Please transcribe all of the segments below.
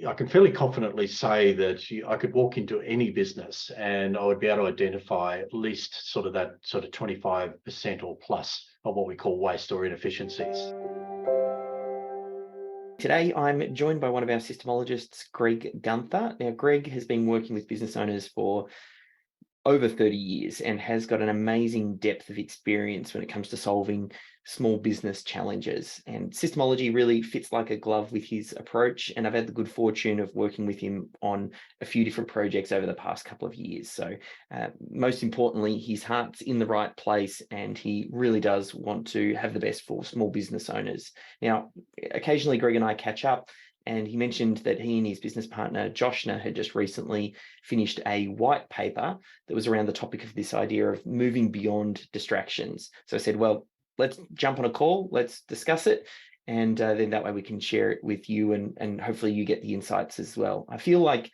I can fairly confidently say that I could walk into any business and I would be able to identify at least sort of that sort of 25% or plus of what we call waste or inefficiencies. Today, I'm joined by one of our systemologists, Greg Gunther. Now, Greg has been working with business owners for over 30 years and has got an amazing depth of experience when it comes to solving small business challenges. And systemology really fits like a glove with his approach. And I've had the good fortune of working with him on a few different projects over the past couple of years. So most importantly, his heart's in the right place and he really does want to have the best for small business owners. Now, occasionally Greg and I catch up, and he mentioned that he and his business partner, Joshna, had just recently finished a white paper that was around the topic of this idea of moving beyond distractions. So I said, well, let's jump on a call, let's discuss it. And then that way we can share it with you and hopefully you get the insights as well. I feel like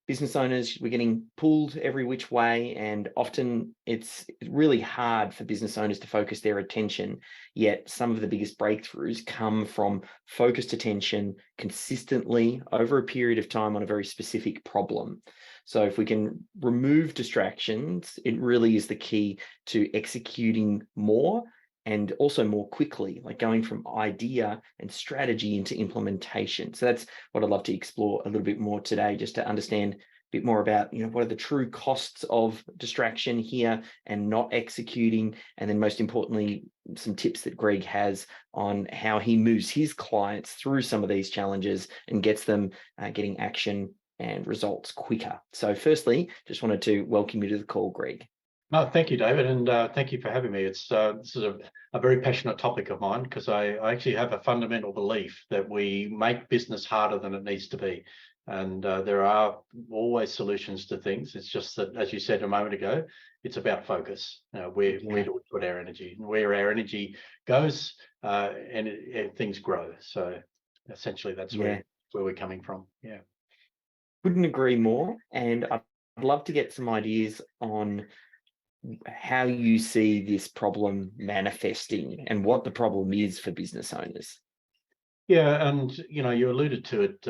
business owners, we're getting pulled every which way, and often it's really hard for business owners to focus their attention, yet some of the biggest breakthroughs come from focused attention consistently over a period of time on a very specific problem. So if we can remove distractions, it really is the key to executing more and also more quickly, like going from idea and strategy into implementation. So that's what I'd love to explore a little bit more today, just to understand a bit more about, what are the true costs of distraction here and not executing, and then most importantly, some tips that Greg has on how he moves his clients through some of these challenges and gets them getting action and results quicker. So firstly, just wanted to welcome you to the call, Greg. No, thank you, David, and thank you for having me. This is a very passionate topic of mine because I actually have a fundamental belief that we make business harder than it needs to be. And there are always solutions to things. It's just that, as you said a moment ago, it's about focus. Where do we put our energy? And where our energy goes, and things grow. So essentially, that's where we're coming from. Yeah. Couldn't agree more. And I'd love to get some ideas on how you see this problem manifesting and what the problem is for business owners. Yeah, and you alluded to it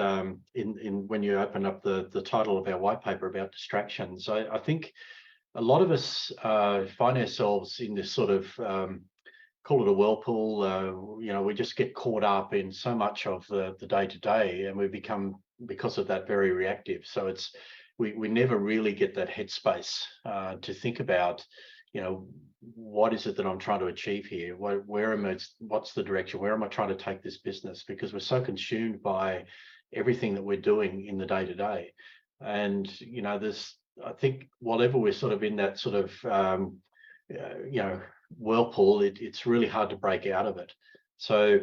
in when you open up the title of our white paper about distractions. I think a lot of us find ourselves in this sort of call it a whirlpool. We just get caught up in so much of the day to day, and we become, because of that, very reactive. So we never really get that headspace to think about, what is it that I'm trying to achieve here? What's the direction? Where am I trying to take this business? Because we're so consumed by everything that we're doing in the day to day. And, I think whatever we're sort of in that sort of, whirlpool, it's really hard to break out of it. So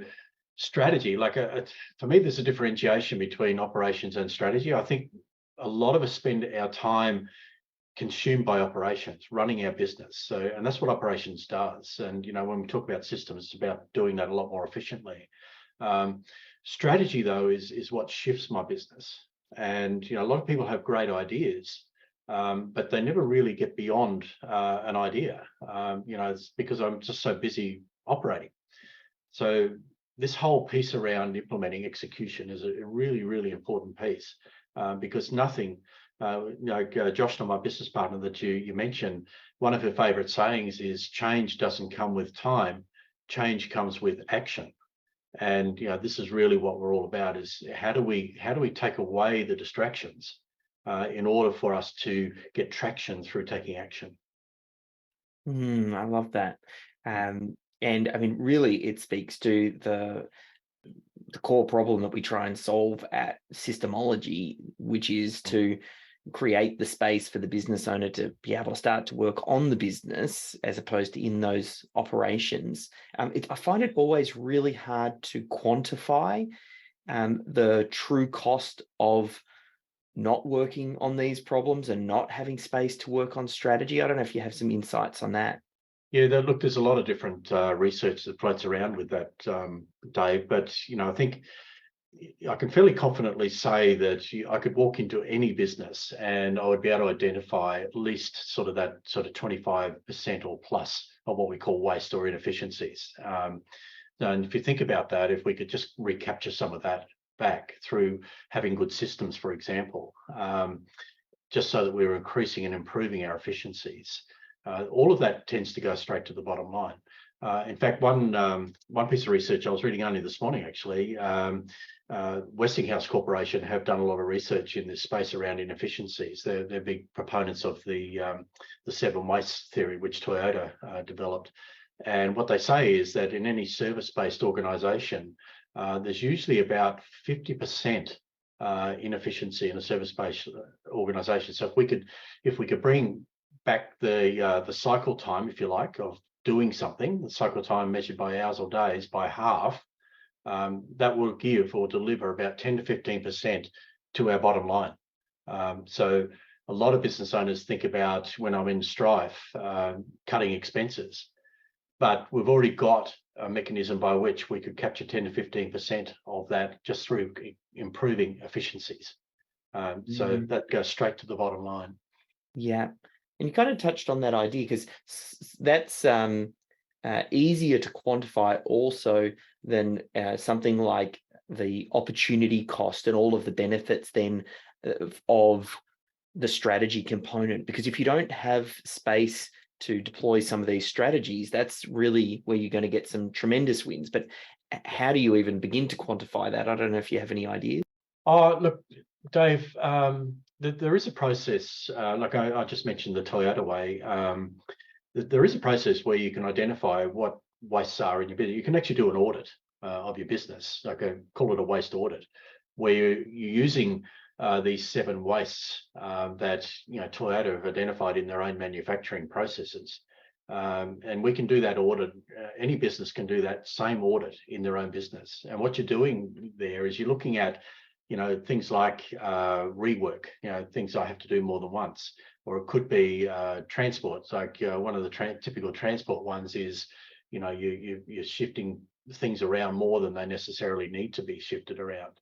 strategy, for me, there's a differentiation between operations and strategy. I think a lot of us spend our time consumed by operations, running our business. And that's what operations does. And, when we talk about systems, it's about doing that a lot more efficiently. Strategy, though, is what shifts my business. And, a lot of people have great ideas, but they never really get beyond an idea. It's because I'm just so busy operating. So this whole piece around implementing execution is a really, really important piece. Because nothing, Joshna, my business partner that you mentioned, one of her favorite sayings is change doesn't come with time, change comes with action. And this is really what we're all about, is how do we take away the distractions in order for us to get traction through taking action. I love that. And I mean, really, it speaks to the core problem that we try and solve at SYSTEMology, which is to create the space for the business owner to be able to start to work on the business as opposed to in those operations. I find it always really hard to quantify the true cost of not working on these problems and not having space to work on strategy. I don't know if you have some insights on that. Yeah, look, there's a lot of different research that floats around with that, Dave. But I think I can fairly confidently say that I could walk into any business and I would be able to identify at least sort of that sort of 25% or plus of what we call waste or inefficiencies. And if you think about that, if we could just recapture some of that back through having good systems, for example, just so that we were increasing and improving our efficiencies. All of that tends to go straight to the bottom line. In fact, one piece of research I was reading only this morning, actually, Westinghouse Corporation have done a lot of research in this space around inefficiencies. They're big proponents of the 7 waste theory, which Toyota developed. And what they say is that in any service-based organisation, there's usually about 50% inefficiency in a service-based organisation. So if we could bring back the cycle time, if you like, of doing something, the cycle time measured by hours or days, by half, that will give or deliver about 10 to 15% to our bottom line. So a lot of business owners think about, when I'm in strife, cutting expenses, but we've already got a mechanism by which we could capture 10 to 15% of that just through improving efficiencies. So that goes straight to the bottom line. Yeah. And you kind of touched on that idea, because that's easier to quantify also than something like the opportunity cost and all of the benefits then of the strategy component. Because if you don't have space to deploy some of these strategies, that's really where you're going to get some tremendous wins. But how do you even begin to quantify that? I don't know if you have any ideas. Oh, look, Dave, there is a process, like I just mentioned the Toyota way. There is a process where you can identify what wastes are in your business. You can actually do an audit of your business, call it a waste audit, where you're using these 7 wastes that Toyota have identified in their own manufacturing processes. And we can do that audit. Any business can do that same audit in their own business. And what you're doing there is you're looking at things like rework, things I have to do more than once, or it could be transport. Like one of the typical transport ones is, you're shifting things around more than they necessarily need to be shifted around.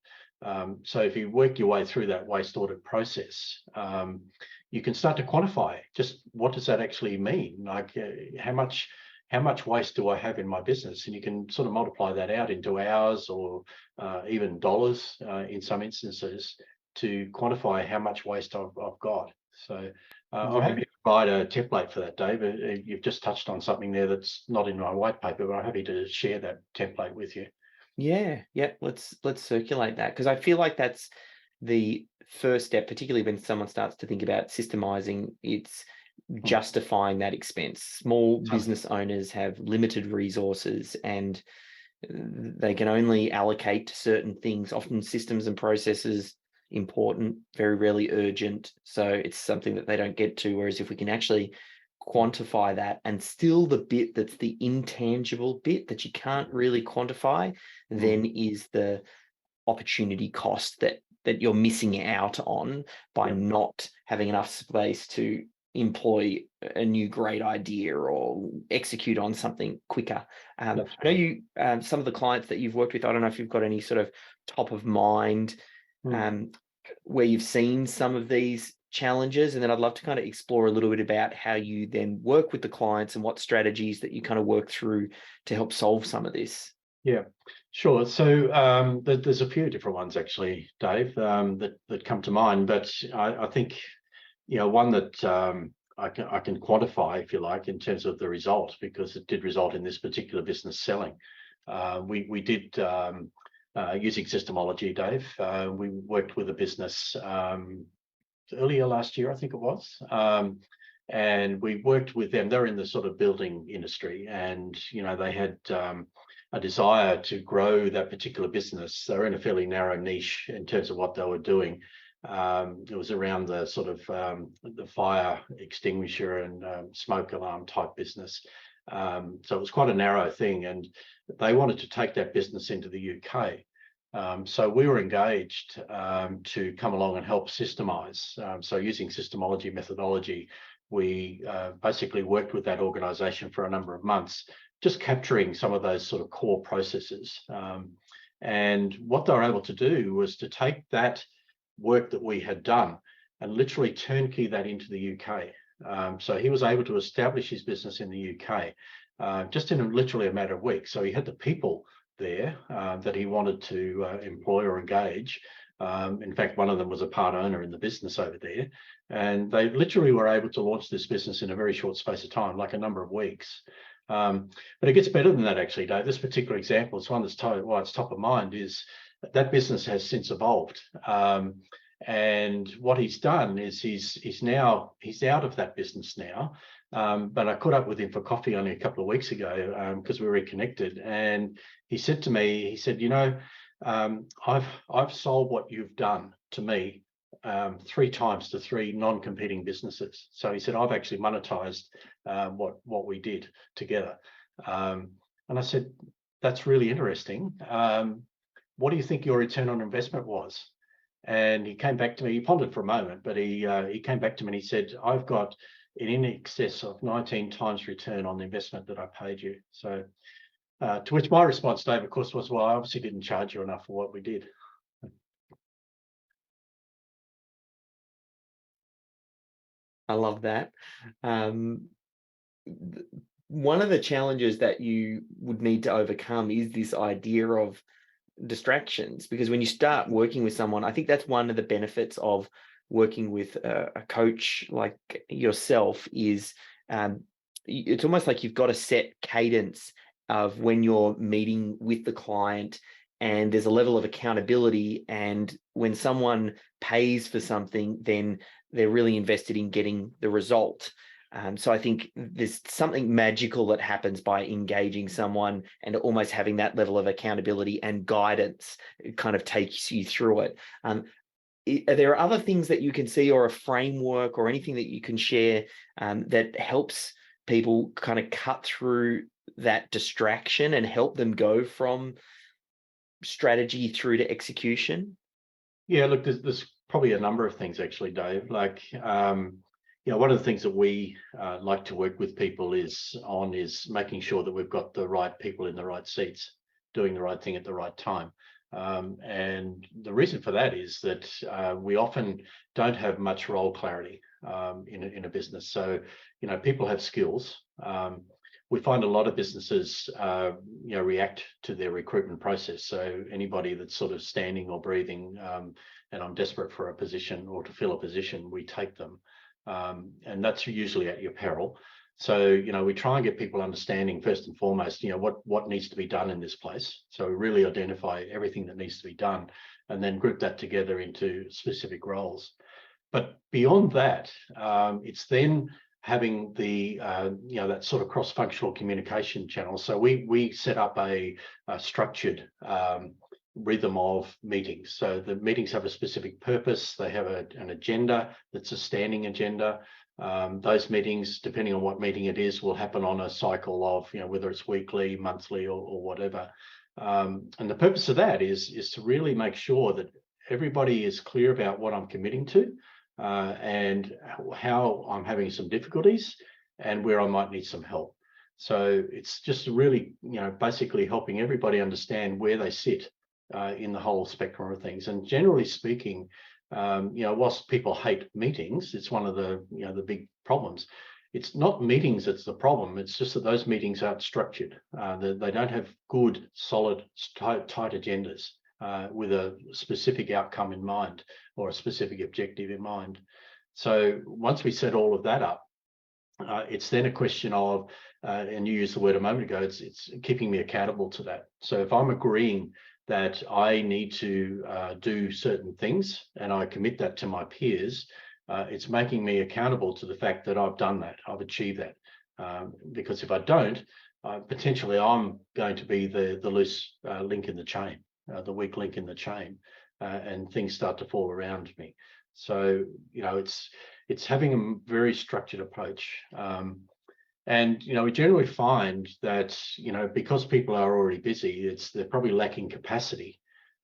So if you work your way through that waste audit process, you can start to quantify just what does that actually mean? Like how much waste do I have in my business? And you can sort of multiply that out into hours or even dollars in some instances to quantify how much waste I've got. So I'm happy to provide a template for that, Dave. You've just touched on something there that's not in my white paper, but I'm happy to share that template with you. Yeah, let's circulate that, because I feel like that's the first step, particularly when someone starts to think about systemizing. It's justifying that expense. Small business owners have limited resources and they can only allocate to certain things, often systems and processes important, very rarely urgent. So it's something that they don't get to. Whereas if we can actually quantify that, and still the bit that's the intangible bit that you can't really quantify, then is the opportunity cost that you're missing out on by not having enough space to employ a new great idea or execute on something quicker. I know you, some of the clients that you've worked with, I don't know if you've got any sort of top of mind where you've seen some of these challenges, and then I'd love to kind of explore a little bit about how you then work with the clients and what strategies that you kind of work through to help solve some of this. Yeah, sure. So there's a few different ones actually, Dave, that come to mind, but I think one that I can quantify, if you like, in terms of the result, because it did result in this particular business selling. We did using SYSTEMology, Dave. We worked with a business earlier last year, I think it was. And we worked with them. They're in the sort of building industry, and they had a desire to grow that particular business. They're in a fairly narrow niche in terms of what they were doing. It was around the sort of the fire extinguisher and smoke alarm type business. So it was quite a narrow thing, and they wanted to take that business into the UK. So we were engaged to come along and help systemize. So using SYSTEMology methodology, we basically worked with that organization for a number of months, just capturing some of those sort of core processes. And what they were able to do was to take that work that we had done and literally turnkey that into the UK. So he was able to establish his business in the UK just in literally a matter of weeks. So he had the people there that he wanted to employ or engage. In fact, one of them was a part owner in the business over there, and they literally were able to launch this business in a very short space of time, like a number of weeks. But it gets better than that, actually, Dave. This particular example is one that's why it's top of mind. Is that business has since evolved, and what he's done is he's out of that business now. But I caught up with him for coffee only a couple of weeks ago because we reconnected, and he said to me, he said, you know, I've sold what you've done to me 3 times to 3 non-competing businesses. So he said, I've actually monetized what we did together. And I said, that's really interesting. What do you think your return on investment was? And he came back to me, he pondered for a moment, but he came back to me and he said, I've got in excess of 19 times return on the investment that I paid you. So to which my response, Dave, of course, was, well, I obviously didn't charge you enough for what we did. I love that. One of the challenges that you would need to overcome is this idea of distractions, because when you start working with someone, I think that's one of the benefits of working with a coach like yourself is it's almost like you've got a set cadence of when you're meeting with the client, and there's a level of accountability, and when someone pays for something, then they're really invested in getting the result. So I think there's something magical that happens by engaging someone and almost having that level of accountability and guidance. It kind of takes you through it. Are there other things that you can see, or a framework or anything that you can share that helps people kind of cut through that distraction and help them go from strategy through to execution? Yeah, look, there's probably a number of things actually, Dave. Like, you know, one of the things that we like to work with people is making sure that we've got the right people in the right seats, doing the right thing at the right time. And the reason for that is that we often don't have much role clarity in a business. So, you know, people have skills. We find a lot of businesses, you know, react to their recruitment process. So anybody that's sort of standing or breathing, and I'm desperate for a position or to fill a position, we take them. And that's usually at your peril. So, you know, we try and get people understanding first and foremost, you know, what needs to be done in this place. So we really identify everything that needs to be done and then group that together into specific roles. But beyond that, it's then having the, you know, that sort of cross-functional communication channel. So we set up a structured rhythm of meetings. So the meetings have a specific purpose. They have an agenda that's a standing agenda. Those meetings, depending on what meeting it is, will happen on a cycle of, you know, whether it's weekly, monthly, or whatever. And the purpose of that is to really make sure that everybody is clear about what I'm committing to and how I'm having some difficulties and where I might need some help. So it's just really, you know, basically helping everybody understand where they sit in the whole spectrum of things. And generally speaking, you know, whilst people hate meetings, it's one of the, you know, the big problems. It's not meetings that's the problem. It's just that those meetings aren't structured. They don't have good, solid, tight agendas with a specific outcome in mind or a specific objective in mind. So once we set all of that up, it's then a question of, and you used the word a moment ago, it's keeping me accountable to that. So if I'm agreeing that I need to do certain things and I commit that to my peers, it's making me accountable to the fact that I've done that, I've achieved that. Because if I don't, potentially I'm going to be the loose link in the chain, the weak link in the chain, and things start to fall around me. So, you know, it's having a very structured approach. And, you know, we generally find that, you know, because people are already busy, they're probably lacking capacity.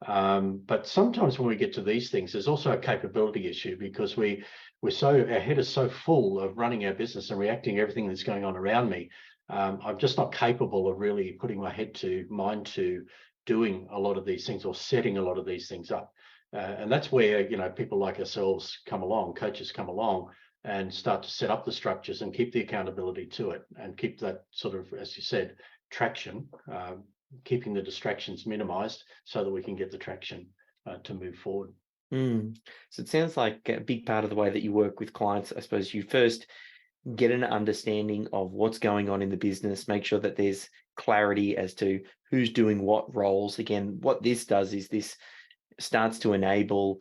But sometimes when we get to these things, there's also a capability issue because our head is so full of running our business and reacting to everything that's going on around me. I'm just not capable of really putting my mind to doing a lot of these things or setting a lot of these things up. And that's where, you know, people like ourselves come along, coaches come along, and start to set up the structures and keep the accountability to it and keep that sort of, as you said, traction keeping the distractions minimized so that we can get the traction to move forward. So it sounds like a big part of the way that you work with clients, I suppose you first get an understanding of what's going on in the business, make sure that there's clarity as to who's doing what roles. Again, what this does is this starts to enable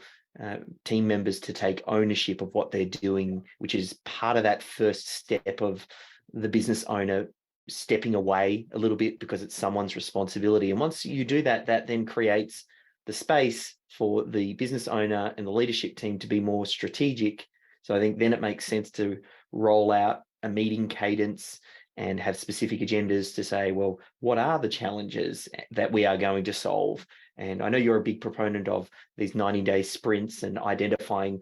team members to take ownership of what they're doing, which is part of that first step of the business owner stepping away a little bit because it's someone's responsibility. And once you do that, that then creates the space for the business owner and the leadership team to be more strategic. So I think then it makes sense to roll out a meeting cadence and have specific agendas to say, well, what are the challenges that we are going to solve? And I know you're a big proponent of these 90-day sprints and identifying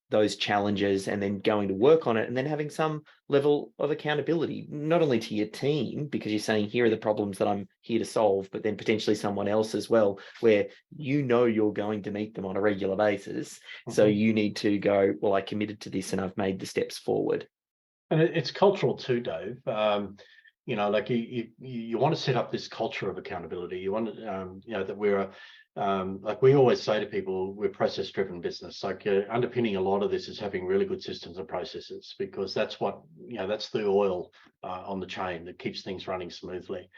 those challenges and then going to work on it and then having some level of accountability, not only to your team, because you're saying, here are the problems that I'm here to solve, but then potentially someone else as well, where you know you're going to meet them on a regular basis. So you need to go, well, I committed to this and I've made the steps forward. And it's cultural too, Dave. You know, like you want to set up this culture of accountability. You want to, you know, that we're like we always say to people, we're process-driven business. Like underpinning a lot of this is having really good systems and processes, because that's what, you know, that's the oil on the chain that keeps things running smoothly.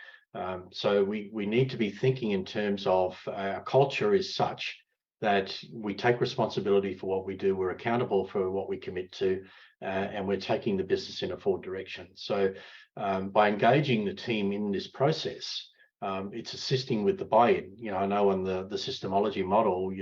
So we need to be thinking in terms of our culture is such that we take responsibility for what we do. We're accountable for what we commit to, and we're taking the business in a forward direction. So by engaging the team in this process, it's assisting with the buy-in. You know, I know on the SYSTEMology model,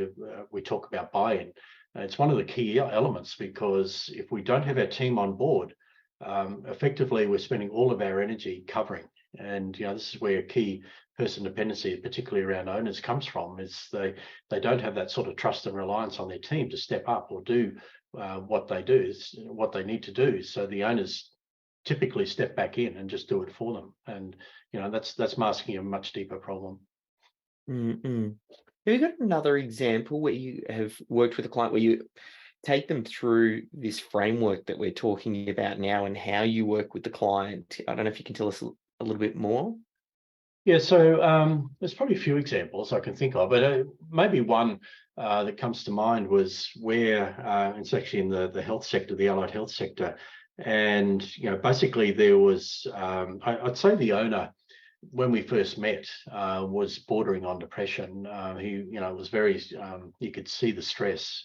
we talk about buy-in. It's one of the key elements, because if we don't have our team on board, effectively we're spending all of our energy covering. And you know, this is where key person dependency, particularly around owners, comes from. Is they don't have that sort of trust and reliance on their team to step up or do what they do, is what they need to do. So the owners typically step back in and just do it for them. And you know, that's masking a much deeper problem. Have you got another example where you have worked with a client where you take them through this framework that we're talking about now and how you work with the client? I don't know if you can tell us a little bit more. Yeah, so there's probably a few examples I can think of, but maybe one that comes to mind was where it's actually in the health sector, the allied health sector. And, you know, basically there was, I'd say the owner, when we first met, was bordering on depression. He, you know, was very, you could see the stress.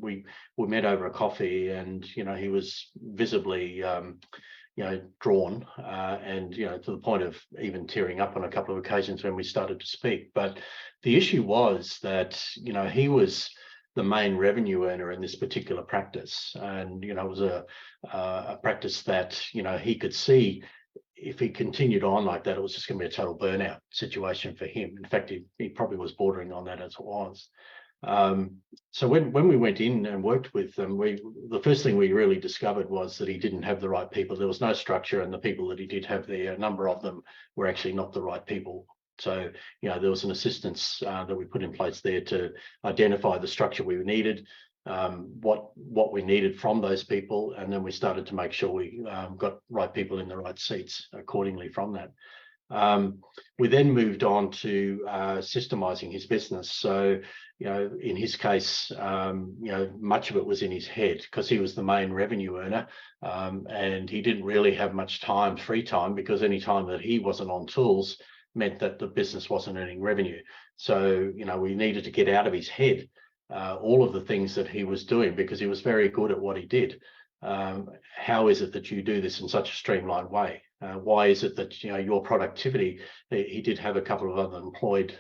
We met over a coffee, and, you know, he was visibly, you know, drawn, and, you know, to the point of even tearing up on a couple of occasions when we started to speak. But the issue was that, you know, he was the main revenue earner in this particular practice. And, you know, it was a practice that, you know, he could see if he continued on like that, it was just going to be a total burnout situation for him. In fact, he probably was bordering on that as it was. So when we went in and worked with them, the first thing we really discovered was that he didn't have the right people. There was no structure, and the people that he did have there, a number of them were actually not the right people. So, you know, there was an assistance that we put in place there to identify the structure we needed, what we needed from those people, and then we started to make sure we got right people in the right seats accordingly from that. We then moved on to systemizing his business. So, you know, in his case, you know, much of it was in his head because he was the main revenue earner, and he didn't really have much time, free time, because any time that he wasn't on tools meant that the business wasn't earning revenue. So, you know, we needed to get out of his head all of the things that he was doing, because he was very good at what he did. How is it that you do this in such a streamlined way? Why is it that, you know, your productivity, he did have a couple of other employed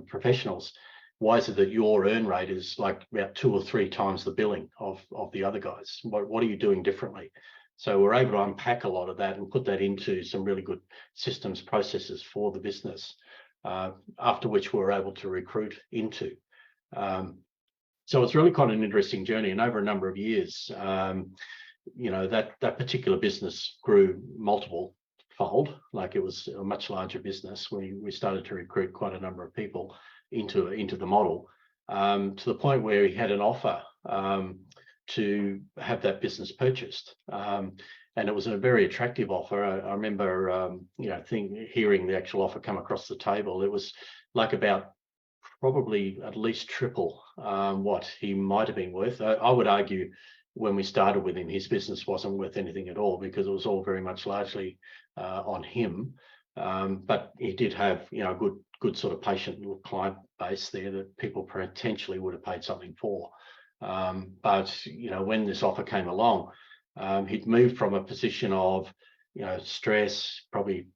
professionals. Why is it that your earn rate is like about 2 or 3 times the billing of the other guys? What are you doing differently? So we're able to unpack a lot of that and put that into some really good systems processes for the business, after which we're able to recruit into. So it's really quite an interesting journey, and over a number of years, you know, that particular business grew multiple fold. Like, it was a much larger business. We started to recruit quite a number of people into the model, to the point where he had an offer to have that business purchased. and it was a very attractive offer. I remember, hearing the actual offer come across the table. It was like about probably at least triple what he might have been worth. I would argue when we started with him, his business wasn't worth anything at all because it was all very much largely on him. But he did have, a good sort of patient client base there that people potentially would have paid something for. But when this offer came along, he'd moved from a position of, stress, probably,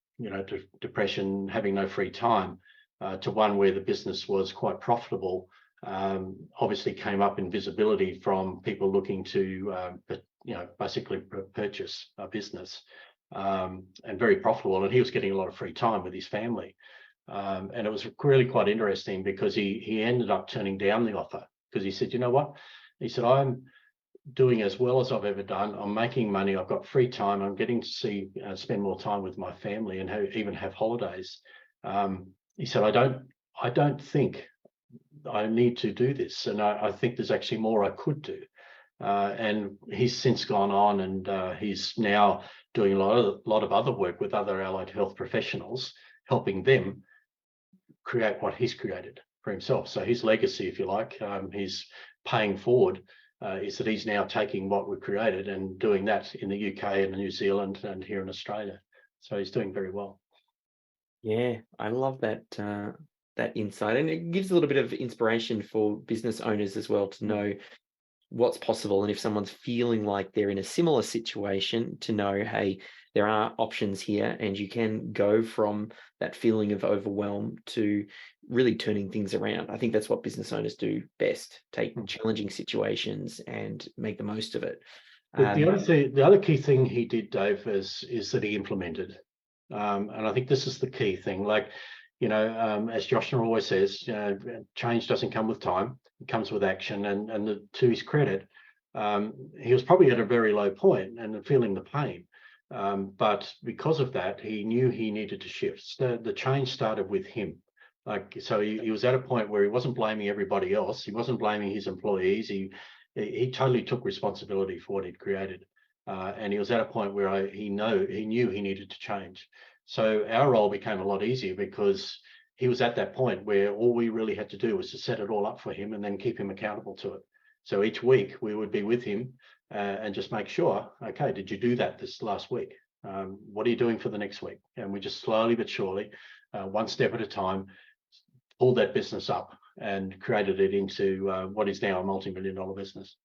depression, having no free time, to one where the business was quite profitable. Obviously came up in visibility from people looking to, basically purchase a business, and very profitable. And he was getting a lot of free time with his family. And it was really quite interesting because he ended up turning down the offer because he said, you know what? He said, I'm doing as well as I've ever done. I'm making money. I've got free time. I'm getting to spend more time with my family and even have holidays. He said, I don't think I need to do this. And I think there's actually more I could do. And he's since gone on and he's now doing a lot of other work with other allied health professionals, helping them create what he's created for himself. So his legacy, if you like, he's paying forward, is that he's now taking what we created and doing that in the UK and New Zealand and here in Australia. So he's doing very well. Yeah, I love that that insight, and it gives a little bit of inspiration for business owners as well to know what's possible. And if someone's feeling like they're in a similar situation, to know, hey, there are options here, and you can go from that feeling of overwhelm to really turning things around. I think that's what business owners do best: take challenging situations and make the most of it. The other key thing he did, Dave, is that he implemented. And I think this is the key thing. Like, as Joshua always says, change doesn't come with time; it comes with action. And to his credit, he was probably at a very low point and feeling the pain. But because of that, he knew he needed to shift. The change started with him. So he was at a point where he wasn't blaming everybody else. He wasn't blaming his employees. He totally took responsibility for what he'd created. And he was at a point where he knew he needed to change. So our role became a lot easier because he was at that point where all we really had to do was to set it all up for him and then keep him accountable to it. So each week we would be with him and just make sure, okay, did you do that this last week? What are you doing for the next week? And we just slowly but surely, one step at a time, pulled that business up and created it into what is now a multi-million-dollar business.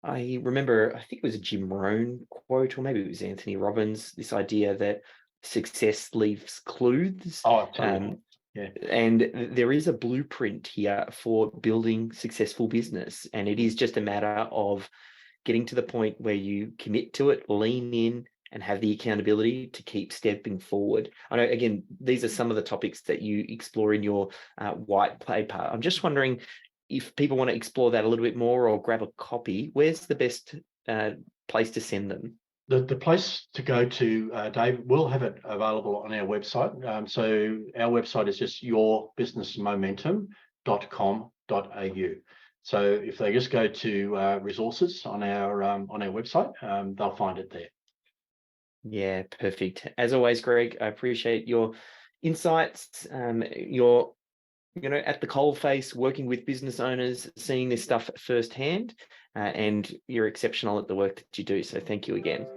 I remember, I think it was a Jim Rohn quote, or maybe it was Anthony Robbins, this idea that success leaves clues. Oh, totally. Yeah. And there is a blueprint here for building successful business. And it is just a matter of getting to the point where you commit to it, lean in, and have the accountability to keep stepping forward. I know, again, these are some of the topics that you explore in your white paper. I'm just wondering, if people want to explore that a little bit more or grab a copy, where's the best place to send them? The place to go to, Dave, we'll have it available on our website. So our website is just yourbusinessmomentum.com.au. So if they just go to resources on our website, they'll find it there. Yeah, perfect. As always, Greg, I appreciate your insights, your at the coalface, working with business owners, seeing this stuff firsthand, and you're exceptional at the work that you do. So thank you again.